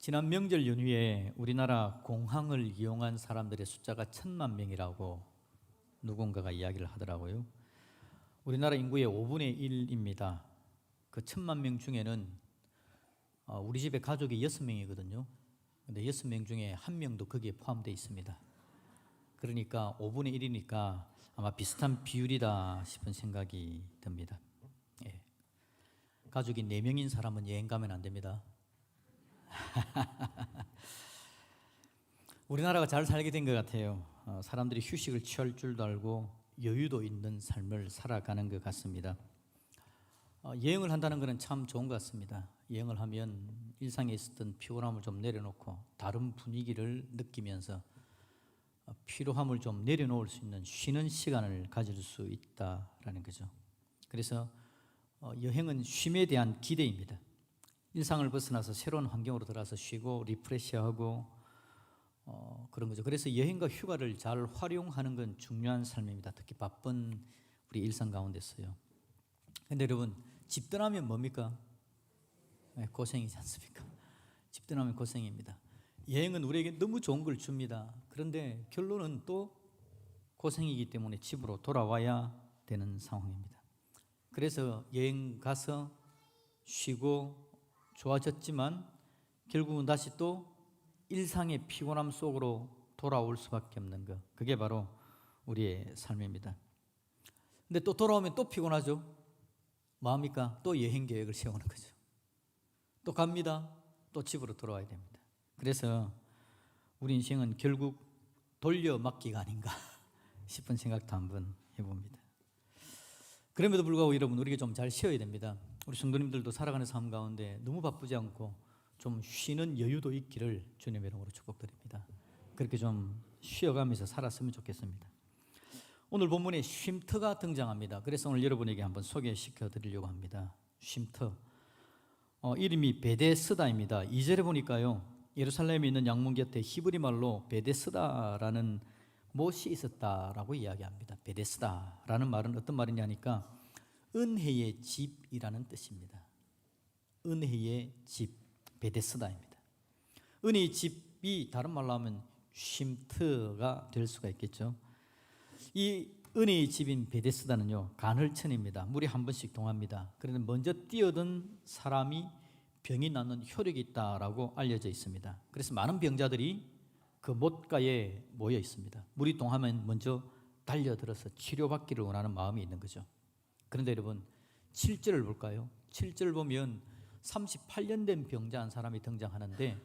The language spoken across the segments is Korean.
지난 명절 연휴에 우리나라 공항을 이용한 사람들의 숫자가 1,000만 명이라고 누군가가 이야기를 하더라고요. 우리나라 인구의 5분의 1입니다. 그 1,000만 명 중에는 우리 집에 가족이 6명이거든요. 근데 6명 중에 1명도 거기에 포함되어 있습니다. 그러니까 5분의 1이니까 아마 비슷한 비율이다 싶은 생각이 듭니다. 예. 가족이 4명인 사람은 여행 가면 안 됩니다. 우리나라가 잘 살게 된 것 같아요. 사람들이 휴식을 취할 줄도 알고 여유도 있는 삶을 살아가는 것 같습니다. 여행을 한다는 것은 참 좋은 것 같습니다. 여행을 하면 일상에 있었던 피곤함을 좀 내려놓고 다른 분위기를 느끼면서 피로함을 좀 내려놓을 수 있는 쉬는 시간을 가질 수 있다라는 거죠. 그래서 여행은 쉼에 대한 기대입니다. 일상을 벗어나서 새로운 환경으로 들어가서 쉬고 리프레시하고 그런 거죠. 그래서 여행과 휴가를 잘 활용하는 건 중요한 삶입니다. 특히 바쁜 우리 일상 가운데서요. 근데 여러분, 집 떠나면 뭡니까? 고생이지 않습니까? 집 떠나면 고생입니다. 여행은 우리에게 너무 좋은 걸 줍니다. 그런데 결론은 또 고생이기 때문에 집으로 돌아와야 되는 상황입니다. 그래서 여행 가서 쉬고 좋아졌지만 결국은 다시 또 일상의 피곤함 속으로 돌아올 수밖에 없는 것, 그게 바로 우리의 삶입니다. 근데 또 돌아오면 또 피곤하죠. 뭐합니까? 또 여행 계획을 세우는 거죠. 또 갑니다. 또 집으로 돌아와야 됩니다. 그래서 우리 인생은 결국 돌려막기가 아닌가 싶은 생각도 한번 해봅니다. 그럼에도 불구하고 여러분, 우리가 좀 잘 쉬어야 됩니다. 우리 성도님들도 살아가는 삶 가운데 너무 바쁘지 않고 좀 쉬는 여유도 있기를 주님의 이름으로 축복드립니다. 그렇게 좀 쉬어가면서 살았으면 좋겠습니다. 오늘 본문에 쉼터가 등장합니다. 그래서 오늘 여러분에게 한번 소개시켜 드리려고 합니다. 쉼터. 이름이 베데스다입니다. 2절에 보니까요, 예루살렘에 있는 양문 곁에 히브리 말로 베데스다라는 못이 있었다라고 이야기합니다. 베데스다라는 말은 어떤 말이냐 하니까 은혜의 집이라는 뜻입니다. 은혜의 집, 베데스다입니다. 은혜의 집이 다른 말로 하면 쉼터가 될 수가 있겠죠. 이 은혜의 집인 베데스다는요, 간헐천입니다. 물이 한 번씩 동합니다. 그런데 먼저 뛰어든 사람이 병이 낫는 효력이 있다라고 알려져 있습니다. 그래서 많은 병자들이 그 못가에 모여 있습니다. 물이 동하면 먼저 달려들어서 치료받기를 원하는 마음이 있는 거죠. 그런데 여러분, 7절을 볼까요? 7절 보면 38년 된 병자 한 사람이 등장하는데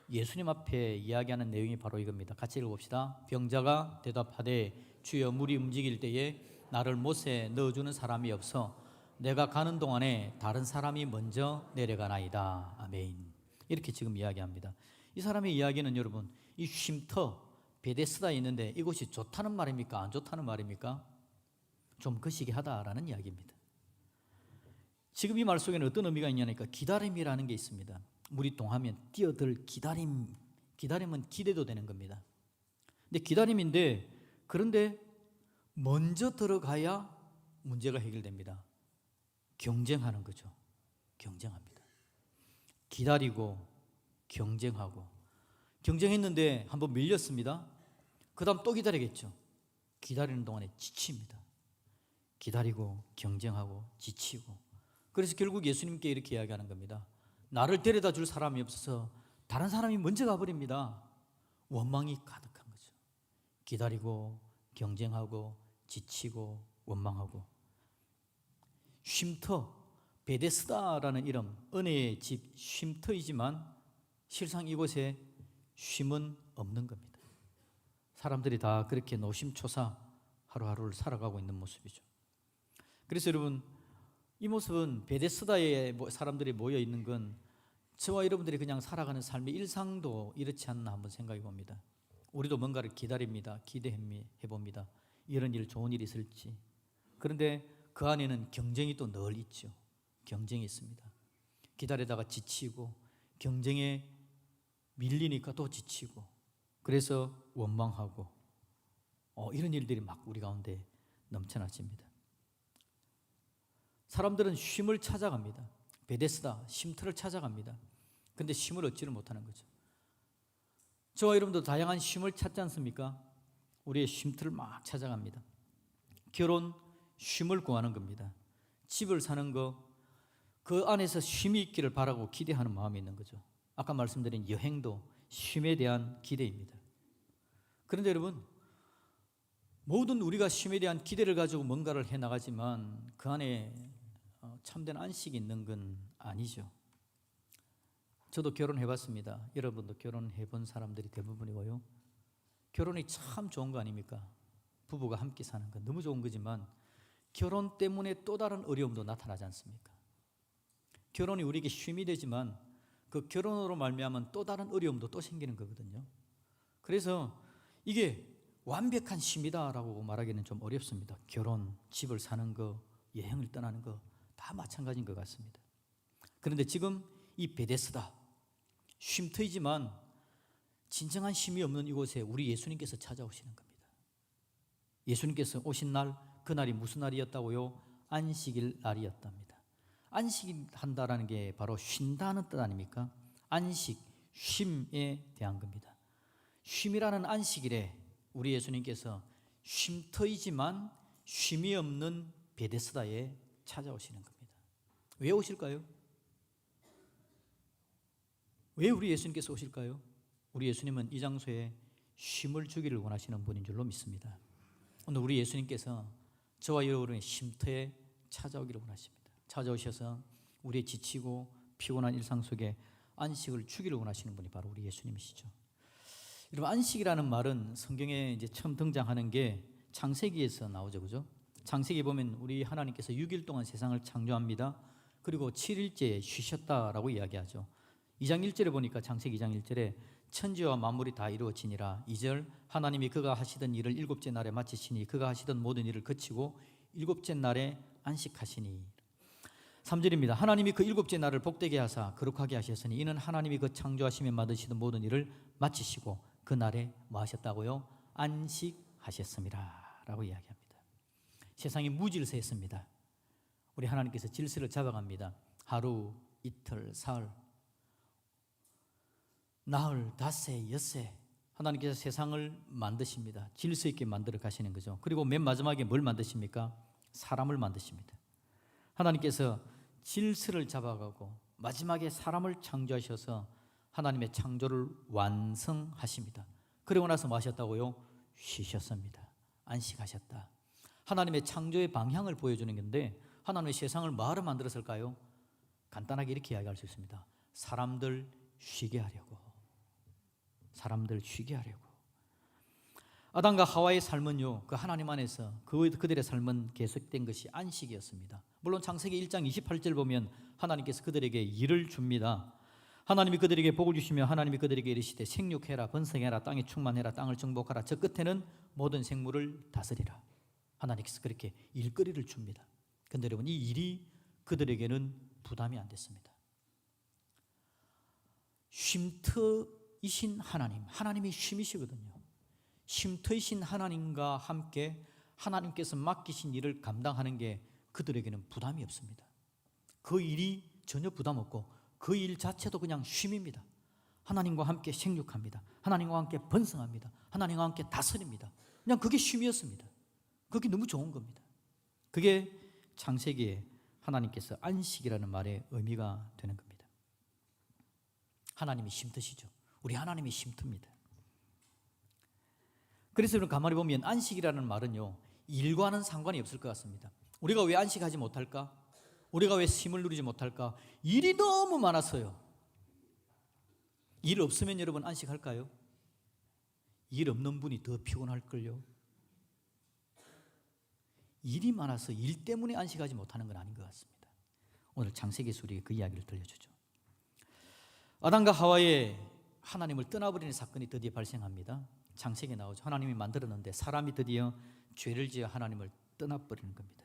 예수님 앞에 이야기하는 내용이 바로 이겁니다. 같이 읽어봅시다. 병자가 대답하되 주여, 물이 움직일 때에 나를 못에 넣어주는 사람이 없어 내가 가는 동안에 다른 사람이 먼저 내려가나이다. 아멘. 이렇게 지금 이야기합니다. 이 사람의 이야기는 여러분, 이 쉼터 베데스다에 있는데 이곳이 좋다는 말입니까? 안 좋다는 말입니까? 좀 거시기 하다라는 이야기입니다. 지금 이 말 속에는 어떤 의미가 있냐니까 기다림이라는 게 있습니다. 물이 동하면 뛰어들 기다림, 기다림은 기대도 되는 겁니다. 근데 기다림인데, 그런데 먼저 들어가야 문제가 해결됩니다. 경쟁하는 거죠. 경쟁합니다. 기다리고 경쟁하고, 경쟁했는데 한번 밀렸습니다. 그 다음 또 기다리겠죠. 기다리는 동안에 지칩니다. 기다리고 경쟁하고 지치고, 그래서 결국 예수님께 이렇게 이야기하는 겁니다. 나를 데려다 줄 사람이 없어서 다른 사람이 먼저 가버립니다. 원망이 가득한 거죠. 기다리고 경쟁하고 지치고 원망하고. 쉼터, 베데스다라는 이름, 은혜의 집, 쉼터이지만 실상 이곳에 쉼은 없는 겁니다. 사람들이 다 그렇게 노심초사 하루하루를 살아가고 있는 모습이죠. 그래서 여러분, 이 모습은 베데스다에 사람들이 모여 있는 건 저와 여러분들이 그냥 살아가는 삶의 일상도 이렇지 않나 한번 생각해 봅니다. 우리도 뭔가를 기다립니다. 기대해 봅니다. 이런 일, 좋은 일이 있을지. 그런데 그 안에는 경쟁이 또 늘 있죠. 경쟁이 있습니다. 기다리다가 지치고, 경쟁에 밀리니까 또 지치고, 그래서 원망하고, 이런 일들이 막 우리 가운데 넘쳐나집니다. 사람들은 쉼을 찾아갑니다. 베데스다, 쉼터를 찾아갑니다. 근데 쉼을 얻지를 못하는 거죠. 저와 여러분도 다양한 쉼을 찾지 않습니까? 우리의 쉼터를 막 찾아갑니다. 결혼, 쉼을 구하는 겁니다. 집을 사는 거, 그 안에서 쉼이 있기를 바라고 기대하는 마음이 있는 거죠. 아까 말씀드린 여행도 쉼에 대한 기대입니다. 그런데 여러분, 모든 우리가 쉼에 대한 기대를 가지고 뭔가를 해나가지만 그 안에 참된 안식이 있는 건 아니죠. 저도 결혼해봤습니다. 여러분도 결혼해본 사람들이 대부분이고요. 결혼이 참 좋은 거 아닙니까? 부부가 함께 사는 건 너무 좋은 거지만 결혼 때문에 또 다른 어려움도 나타나지 않습니까? 결혼이 우리에게 쉼이 되지만 그 결혼으로 말미암은 또 다른 어려움도 또 생기는 거거든요. 그래서 이게 완벽한 쉼이다라고 말하기는 좀 어렵습니다. 결혼, 집을 사는 거, 여행을 떠나는 거 다 마찬가지인 것 같습니다. 그런데 지금 이 베데스다, 쉼터이지만 진정한 쉼이 없는 이곳에 우리 예수님께서 찾아오시는 겁니다. 예수님께서 오신 날, 그날이 무슨 날이었다고요? 안식일 날이었답니다. 안식한다라는 게 바로 쉰다는 뜻 아닙니까? 안식, 쉼에 대한 겁니다. 쉼이라는 안식일에 우리 예수님께서 쉼터이지만 쉼이 없는 베데스다에 찾아오시는 겁니다. 왜 오실까요? 왜 우리 예수님께서 오실까요? 우리 예수님은 이 장소에 쉼을 주기를 원하시는 분인 줄로 믿습니다. 오늘 우리 예수님께서 저와 여러분의 쉼터에 찾아오기를 원하십니다. 찾아오셔서 우리의 지치고 피곤한 일상 속에 안식을 주기를 원하시는 분이 바로 우리 예수님이시죠. 여러분, 안식이라는 말은 성경에 이제 처음 등장하는 게 창세기에서 나오죠, 그죠? 창세기 보면 우리 하나님께서 6일 동안 세상을 창조합니다. 그리고 7일째에 쉬셨다라고 이야기하죠. 2장 1절에 보니까 창세기 2장 1절에 천지와 만물이 다 이루어지니라. 2절 하나님이 그가 하시던 일을 7째 날에 마치시니 그가 하시던 모든 일을 그치고 7째 날에 안식하시니. 3절입니다. 하나님이 그 7째 날을 복되게 하사 거룩하게 하셨으니 이는 하나님이 그 창조하시며 만드시던 모든 일을 마치시고 그 날에 뭐 하셨다고요? 안식하셨습니다 라고 이야기합니다. 세상이 무질서했습니다. 우리 하나님께서 질서를 잡아갑니다. 하루, 이틀, 사흘, 나흘, 닷새, 엿새 하나님께서 세상을 만드십니다. 질서 있게 만들어 가시는 거죠. 그리고 맨 마지막에 뭘 만드십니까? 사람을 만드십니다. 하나님께서 질서를 잡아가고 마지막에 사람을 창조하셔서 하나님의 창조를 완성하십니다. 그리고 나서 뭐 하셨다고요? 쉬셨습니다. 안식하셨다. 하나님의 창조의 방향을 보여주는 건데 하나님의 세상을 뭐하러 만들었을까요? 간단하게 이렇게 이야기할 수 있습니다. 사람들 쉬게 하려고. 사람들 쉬게 하려고. 아담과 하와의 삶은요, 그 하나님 안에서 그들의 삶은 계속된 것이 안식이었습니다. 물론 창세기 1장 28절 보면 하나님께서 그들에게 일을 줍니다. 하나님이 그들에게 복을 주시며 하나님이 그들에게 이르시되 생육해라, 번성해라, 땅에 충만해라, 땅을 정복하라. 저 끝에는 모든 생물을 다스리라. 하나님께서 그렇게 일거리를 줍니다. 그런데 여러분, 이 일이 그들에게는 부담이 안 됐습니다. 쉼터이신 하나님, 하나님이 쉼이시거든요. 쉼터이신 하나님과 함께 하나님께서 맡기신 일을 감당하는 게 그들에게는 부담이 없습니다. 그 일이 전혀 부담 없고 그 일 자체도 그냥 쉼입니다. 하나님과 함께 생육합니다. 하나님과 함께 번성합니다. 하나님과 함께 다스립니다. 그냥 그게 쉼이었습니다. 그게 너무 좋은 겁니다. 그게 창세기에 하나님께서 안식이라는 말의 의미가 되는 겁니다. 하나님이 쉼터시죠. 우리 하나님이 쉼터입니다. 그래서 여러분 가만히 보면 안식이라는 말은요, 일과는 상관이 없을 것 같습니다. 우리가 왜 안식하지 못할까? 우리가 왜 쉼을 누리지 못할까? 일이 너무 많았어요. 일 없으면 여러분 안식할까요? 일 없는 분이 더 피곤할걸요. 일이 많아서 일 때문에 안식하지 못하는 건 아닌 것 같습니다. 오늘 창세기에서 우리에게 그 이야기를 들려주죠. 아담과 하와의 하나님을 떠나버리는 사건이 드디어 발생합니다. 창세기에 나오죠. 하나님이 만들었는데 사람이 드디어 죄를 지어 하나님을 떠나버리는 겁니다.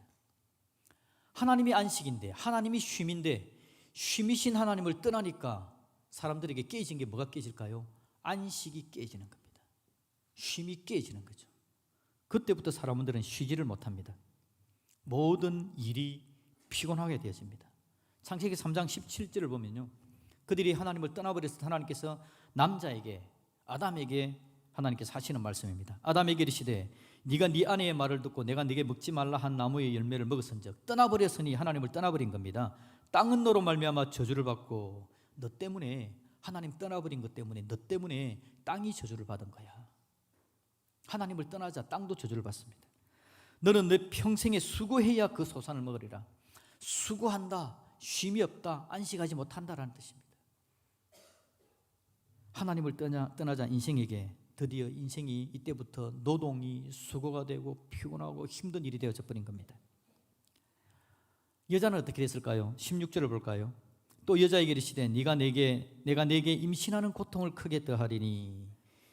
하나님이 안식인데, 하나님이 쉼인데, 쉼이신 하나님을 떠나니까 사람들에게 깨진 게 뭐가 깨질까요? 안식이 깨지는 겁니다. 쉼이 깨지는 거죠. 그때부터 사람들은 쉬지를 못합니다. 모든 일이 피곤하게 되어집니다. 창세기 3장 17절을 보면요, 그들이 하나님을 떠나버렸을 때 하나님께서 남자에게, 아담에게 하나님께서 하시는 말씀입니다. 아담에게 이르시되 네가 네 아내의 말을 듣고 내가 네게 먹지 말라 한 나무의 열매를 먹었은즉 떠나버렸으니 하나님을 떠나버린 겁니다. 땅은 너로 말미암아 저주를 받고 너 때문에, 하나님 떠나버린 것 때문에, 너 때문에 땅이 저주를 받은 거야. 하나님을 떠나자 땅도 저주를 받습니다. 너는 내 평생에 수고해야 그 소산을 먹으리라. 수고한다, 쉼이 없다, 안식하지 못한다라는 뜻입니다. 하나님을 떠나자 인생에게 드디어 인생이 이때부터 노동이 수고가 되고 피곤하고 힘든 일이 되어져 버린 겁니다. 여자는 어떻게 됐을까요? 16절을 볼까요? 또 여자에게 이르시되 내가 내게 임신하는 고통을 크게 더하리니.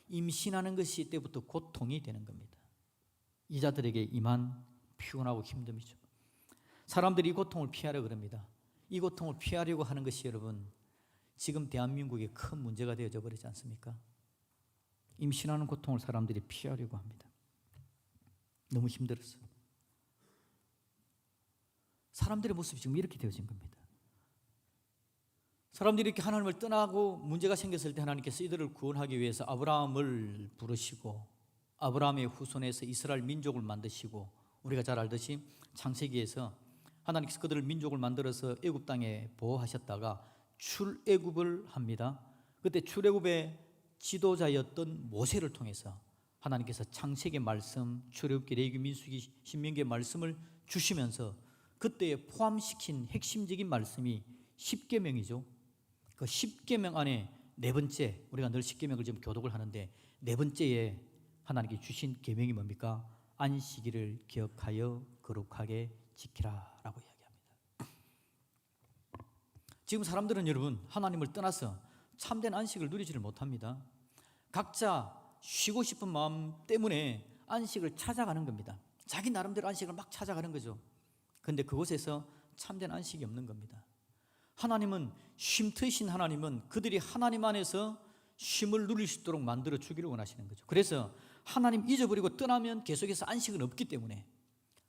임신하는 것이 이때부터 고통이 되는 겁니다. 이자들에게 임한 피곤하고 힘듦이죠. 사람들이 이 고통을 피하려고 그럽니다. 이 고통을 피하려고 하는 것이 여러분 지금 대한민국에 큰 문제가 되어져 버리지 않습니까? 임신하는 고통을 사람들이 피하려고 합니다. 너무 힘들었어요. 사람들의 모습이 지금 이렇게 되어진 겁니다. 사람들이 이렇게 하나님을 떠나고 문제가 생겼을 때 하나님께서 이들을 구원하기 위해서 아브라함을 부르시고 아브라함의 후손에서 이스라엘 민족을 만드시고, 우리가 잘 알듯이 창세기에서 하나님께서 그들을 민족을 만들어서 애굽 땅에 보호하셨다가 출애굽을 합니다. 그때 출애굽의 지도자였던 모세를 통해서 하나님께서 창세기 말씀, 출애굽기, 레위기, 민수기, 신명기의 말씀을 주시면서 그때에 포함시킨 핵심적인 말씀이 십계명이죠. 그 십계명 안에 네 번째, 우리가 늘 십계명을 지금 교독을 하는데 네 번째에 하나님께 주신 계명이 뭡니까? 안식일을 기억하여 거룩하게 지키라라고 이야기합니다. 지금 사람들은 여러분 하나님을 떠나서 참된 안식을 누리지를 못합니다. 각자 쉬고 싶은 마음 때문에 안식을 찾아가는 겁니다. 자기 나름대로 안식을 막 찾아가는 거죠. 그런데 그곳에서 참된 안식이 없는 겁니다. 하나님은 쉼터이신 하나님은 그들이 하나님 안에서 쉼을 누릴 수 있도록 만들어 주기를 원하시는 거죠. 그래서 하나님 잊어버리고 떠나면 계속해서 안식은 없기 때문에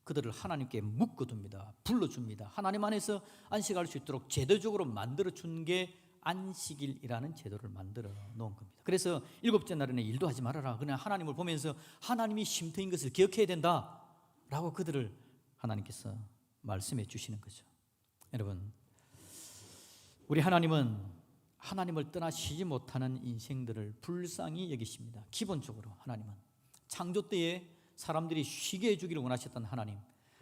그들을 하나님께 묶어둡니다. 불러줍니다. 하나님 안에서 안식할 수 있도록 제도적으로 만들어 준 게 안식일이라는 제도를 만들어 놓은 겁니다. 그래서 일곱째 날에는 일도 하지 말아라. 그냥 하나님을 보면서 하나님이 쉼터인 것을 기억해야 된다라고 그들을 하나님께서 말씀해 주시는 거죠. 여러분, 우리 하나님은 하나님을 떠나 쉬지 못하는 인생들을 불쌍히 여기십니다. 기본적으로 하나님은 창조 때에 사람들이 쉬게 해주기를 원하셨던 하나님,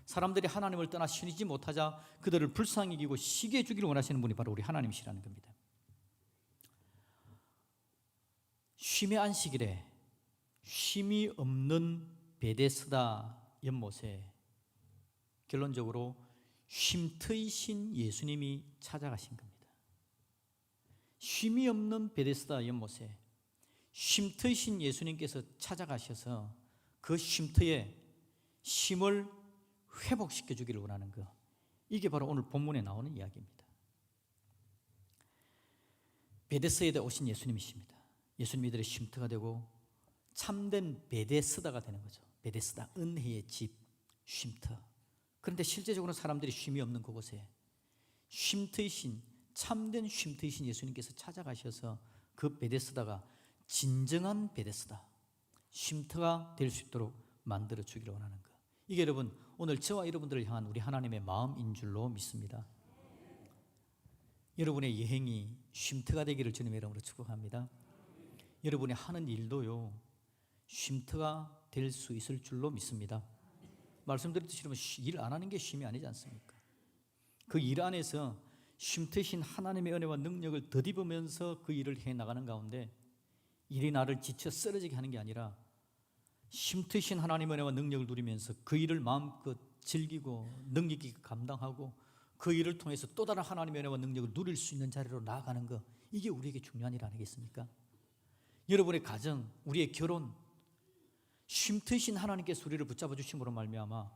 사람들이 하나님을 떠나 쉬지 못하자 그들을 불쌍히 여기고 쉬게 해주기를 원하시는 분이 바로 우리 하나님이시라는 겁니다. 쉼의 안식일에 쉼이 없는 베데스다 연못에 결론적으로 쉼터이신 예수님이 찾아가신 겁니다. 쉼이 없는 베데스다 연못에 쉼터이신 예수님께서 찾아가셔서 그 쉼터에 쉼을 회복시켜 주기를 원하는 것, 이게 바로 오늘 본문에 나오는 이야기입니다. 베데스다에 오신 예수님이십니다. 예수님이 이들의 쉼터가 되고 참된 베데스다가 되는 거죠. 베데스다, 은혜의 집, 쉼터. 그런데 실제적으로 사람들이 쉼이 없는 그곳에 쉼터이신, 참된 쉼터이신 예수님께서 찾아가셔서 그 베데스다가 진정한 베데스다, 쉼터가 될 수 있도록 만들어 주기를 원하는 것, 이게 여러분 오늘 저와 여러분들을 향한 우리 하나님의 마음인 줄로 믿습니다. 여러분의 여행이 쉼터가 되기를 주님의 이름으로 축복합니다. 여러분이 하는 일도요 쉼터가 될 수 있을 줄로 믿습니다. 말씀드렸듯이 일 안 하는 게 쉼이 아니지 않습니까? 그 일 안에서 쉼터이신 하나님의 은혜와 능력을 덧입으면서 그 일을 해나가는 가운데 일이 나를 지쳐 쓰러지게 하는 게 아니라 쉼터이신 하나님의 은혜와 능력을 누리면서 그 일을 마음껏 즐기고 능력 있게 감당하고 그 일을 통해서 또 다른 하나님의 은혜와 능력을 누릴 수 있는 자리로 나아가는 것, 이게 우리에게 중요한 일 아니겠습니까? 여러분의 가정, 우리의 결혼, 쉼터이신 하나님께서 우리를 붙잡아 주심으로 말미암아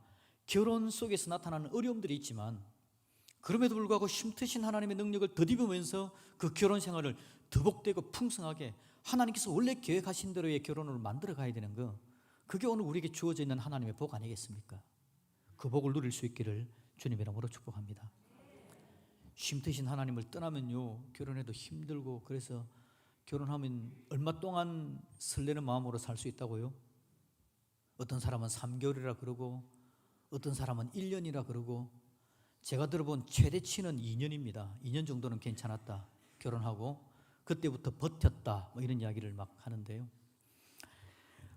결혼 속에서 나타나는 어려움들이 있지만 그럼에도 불구하고 쉼터이신 하나님의 능력을 덧입으면서 그 결혼 생활을 더복되고 풍성하게 하나님께서 원래 계획하신 대로의 결혼을 만들어 가야 되는 거, 그게 오늘 우리에게 주어져 있는 하나님의 복 아니겠습니까? 그 복을 누릴 수 있기를 주님의 이름으로 축복합니다. 쉼트신 하나님을 떠나면요 결혼해도 힘들고, 그래서 결혼하면 얼마 동안 설레는 마음으로 살 수 있다고요? 어떤 사람은 3개월이라 그러고 어떤 사람은 1년이라 그러고, 제가 들어본 최대치는 2년입니다. 2년 정도는 괜찮았다, 결혼하고 그때부터 버텼다, 뭐 이런 이야기를 막 하는데요.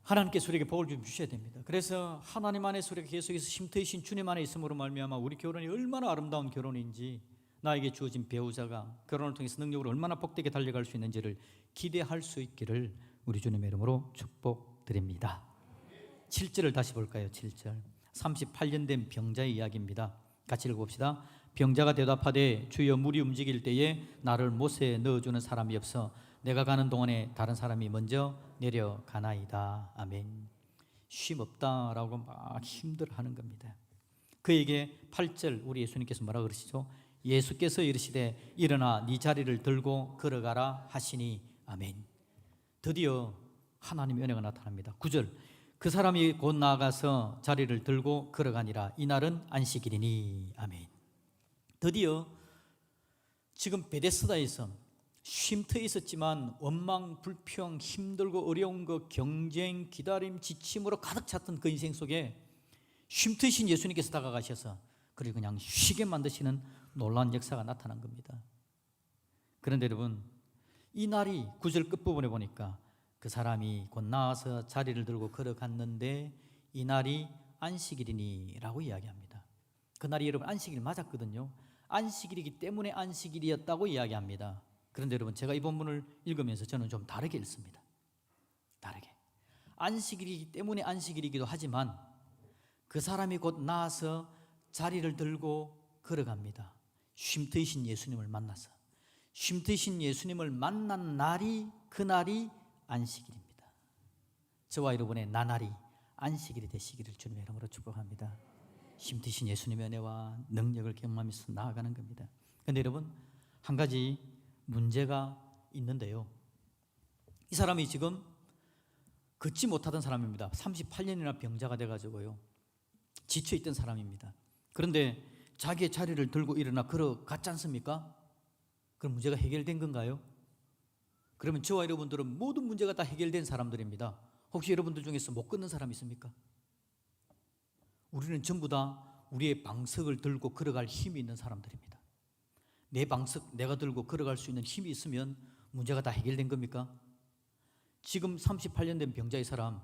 하나님께서 우리에게 복을 좀 주셔야 됩니다. 그래서 하나님 안에서 우리가 계속해서 쉼터이신 주님 안에 있음으로 말미암아 우리 결혼이 얼마나 아름다운 결혼인지, 나에게 주어진 배우자가 결혼을 통해서 능력으로 얼마나 복되게 달려갈 수 있는지를 기대할 수 있기를 우리 주님의 이름으로 축복드립니다. 7절을 다시 볼까요? 7절. 38년 된 병자의 이야기입니다. 같이 읽어봅시다. 병자가 대답하되 주여 물이 움직일 때에 나를 못에 넣어주는 사람이 없어 내가 가는 동안에 다른 사람이 먼저 내려가나이다. 아멘. 쉼 없다라고 막 힘들어하는 겁니다. 그에게 8절 우리 예수님께서 뭐라 그러시죠? 예수께서 이르시되 일어나 네 자리를 들고 걸어가라 하시니. 아멘. 드디어 하나님의 은혜가 나타납니다. 9절. 그 사람이 곧 나아가서 자리를 들고 걸어가니라. 이날은 안식일이니. 아멘. 드디어 지금 베데스다에서 쉼터에 있었지만 원망, 불평, 힘들고 어려운 것, 경쟁, 기다림, 지침으로 가득 찼던 그 인생 속에 쉼터이신 예수님께서 다가가셔서 그를 그냥 쉬게 만드시는 놀라운 역사가 나타난 겁니다. 그런데 여러분, 이 날이 9절 끝부분에 보니까 그 사람이 곧 나와서 자리를 들고 걸어갔는데 이 날이 안식일이니 라고 이야기합니다. 그날이 여러분 안식일 맞았거든요. 안식일이기 때문에 안식일이었다고 이야기합니다. 그런데 여러분, 제가 이 본문을 읽으면서 저는 좀 다르게 읽습니다. 다르게. 안식일이기 때문에 안식일이기도 하지만 그 사람이 곧 나와서 자리를 들고 걸어갑니다. 쉼터이신 예수님을 만나서. 쉼터이신 예수님을 만난 날이, 그날이 안식일입니다. 저와 여러분의 나날이 안식일이 되시기를 주님의 이름으로 축복합니다. 쉼터이신 예수님의 은혜와 능력을 경험하면서 나아가는 겁니다. 그런데 여러분, 한 가지 문제가 있는데요. 이 사람이 지금 걷지 못하던 사람입니다. 38년이나 병자가 돼가지고요, 지쳐있던 사람입니다. 그런데 자기의 자리를 들고 일어나 걸어갔지 않습니까? 그럼 문제가 해결된 건가요? 그러면 저와 여러분들은 모든 문제가 다 해결된 사람들입니다. 혹시 여러분들 중에서 못 걷는 사람 있습니까? 우리는 전부 다 우리의 방석을 들고 걸어갈 힘이 있는 사람들입니다. 내 방석 내가 들고 걸어갈 수 있는 힘이 있으면 문제가 다 해결된 겁니까? 지금 38년 된 병자의 사람,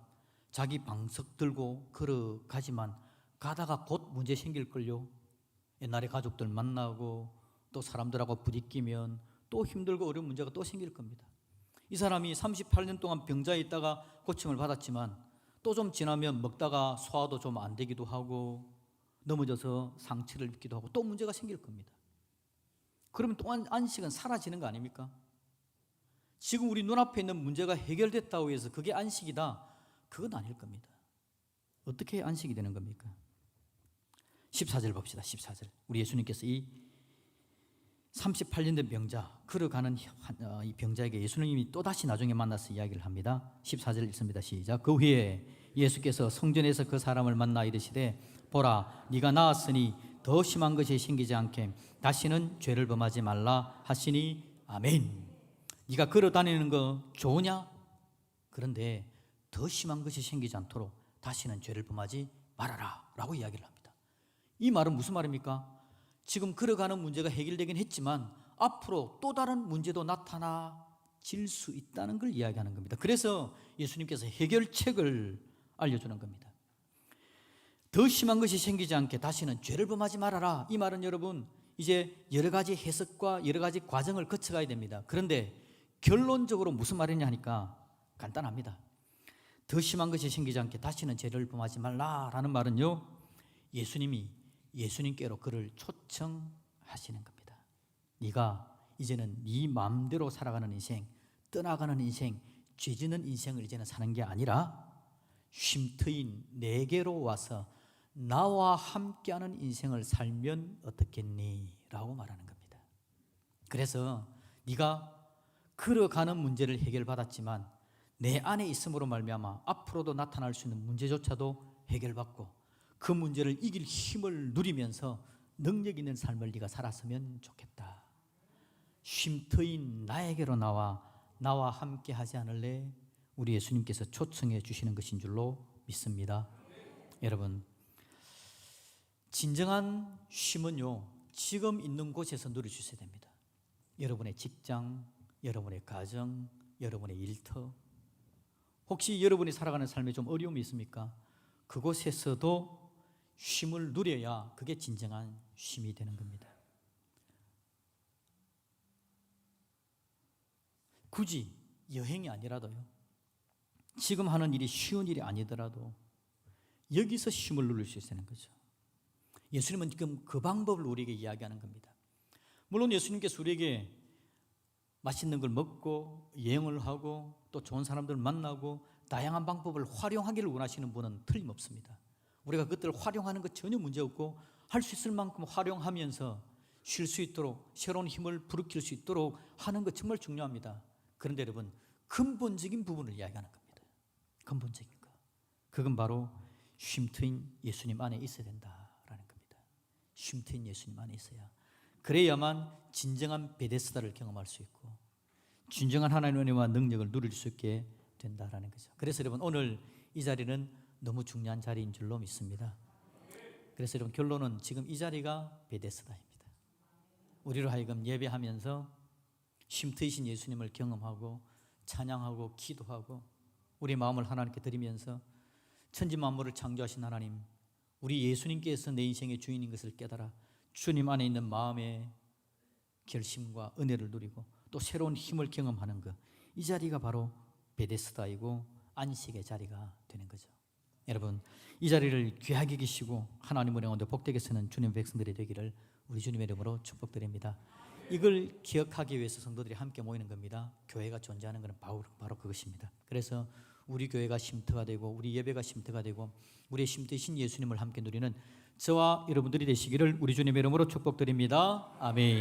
자기 방석 들고 걸어가지만 가다가 곧 문제 생길걸요. 옛날에 가족들 만나고 또 사람들하고 부딪히면 또 힘들고 어려운 문제가 또 생길 겁니다. 이 사람이 38년 동안 병자에 있다가 고침을 받았지만 또 좀 지나면 먹다가 소화도 좀 안 되기도 하고 넘어져서 상처를 입기도 하고 또 문제가 생길 겁니다. 그러면 또 안식은 사라지는 거 아닙니까? 지금 우리 눈앞에 있는 문제가 해결됐다고 해서 그게 안식이다, 그건 아닐 겁니다. 어떻게 안식이 되는 겁니까? 14절 봅시다. 14절. 우리 예수님께서 이 38년 된 병자, 걸어가는 이 병자에게 예수님이 또다시 나중에 만나서 이야기를 합니다. 14절 읽습니다. 시작. 그 후에 예수께서 성전에서 그 사람을 만나 이르시되 보라, 네가 나았으니 더 심한 것이 생기지 않게 다시는 죄를 범하지 말라 하시니. 아멘. 네가 걸어다니는 거 좋으냐? 그런데 더 심한 것이 생기지 않도록 다시는 죄를 범하지 말아라 라고 이야기를 합니다. 이 말은 무슨 말입니까? 지금 걸어가는 문제가 해결되긴 했지만 앞으로 또 다른 문제도 나타나질 수 있다는 걸 이야기하는 겁니다. 그래서 예수님께서 해결책을 알려주는 겁니다. 더 심한 것이 생기지 않게 다시는 죄를 범하지 말아라. 이 말은 여러분 이제 여러 가지 해석과 여러 가지 과정을 거쳐가야 됩니다. 그런데 결론적으로 무슨 말이냐 하니까 간단합니다. 더 심한 것이 생기지 않게 다시는 죄를 범하지 말라라는 말은요, 예수님이 예수님께로 그를 초청하시는 겁니다. 네가 이제는 네 마음대로 살아가는 인생, 떠나가는 인생, 죄 짓는 인생을 이제는 사는 게 아니라 쉼터인 내게로 와서 나와 함께하는 인생을 살면 어떻겠니? 라고 말하는 겁니다. 그래서 네가 걸어가는 문제를 해결받았지만 내 안에 있음으로 말미암아 앞으로도 나타날 수 있는 문제조차도 해결받고 그 문제를 이길 힘을 누리면서 능력 있는 삶을 네가 살았으면 좋겠다. 쉼 트인 나에게로 나와 함께 하지 않을래? 우리 예수님께서 초청해 주시는 것인 줄로 믿습니다. 여러분, 진정한 쉼은요, 지금 있는 곳에서 누릴 수 있어야 됩니다. 여러분의 직장, 여러분의 가정, 여러분의 일터, 혹시 여러분이 살아가는 삶에 좀 어려움이 있습니까? 그곳에서도 쉼을 누려야 그게 진정한 쉼이 되는 겁니다. 굳이 여행이 아니라도요, 지금 하는 일이 쉬운 일이 아니더라도 여기서 쉼을 누릴 수 있는 거죠. 예수님은 지금 그 방법을 우리에게 이야기하는 겁니다. 물론 예수님께서 우리에게 맛있는 걸 먹고 여행을 하고 또 좋은 사람들 만나고 다양한 방법을 활용하기를 원하시는 분은 틀림없습니다. 우리가 그것들을 활용하는 것 전혀 문제없고 할 수 있을 만큼 활용하면서 쉴 수 있도록 새로운 힘을 불러일으킬 수 있도록 하는 것 정말 중요합니다. 그런데 여러분, 근본적인 부분을 이야기하는 겁니다. 근본적인 거. 그건 바로 쉼 트인 예수님 안에 있어야 된다라는 겁니다. 쉼 트인 예수님 안에 있어야, 그래야만 진정한 베데스다를 경험할 수 있고 진정한 하나님의 은혜와 능력을 누릴 수 있게 된다라는 거죠. 그래서 여러분, 오늘 이 자리는 너무 중요한 자리인 줄로 믿습니다. 그래서 여러분, 결론은 지금 이 자리가 베데스다입니다. 우리로 하여금 예배하면서 쉼 트이신 예수님을 경험하고 찬양하고 기도하고 우리 마음을 하나님께 드리면서 천지 만물을 창조하신 하나님, 우리 예수님께서 내 인생의 주인인 것을 깨달아 주님 안에 있는 마음의 결심과 은혜를 누리고 또 새로운 힘을 경험하는 것, 이 자리가 바로 베데스다이고 안식의 자리가 되는 거죠. 여러분, 이 자리를 귀하게 계시고 하나님 은혜 가운데 복되게 쓰는 주님 백성들이 되기를 우리 주님의 이름으로 축복드립니다. 이걸 기억하기 위해서 성도들이 함께 모이는 겁니다. 교회가 존재하는 것은 바로 그것입니다. 그래서 우리 교회가 쉼터가 되고 우리 예배가 쉼터가 되고 우리의 쉼터이신 예수님을 함께 누리는 저와 여러분들이 되시기를 우리 주님의 이름으로 축복드립니다. 아멘.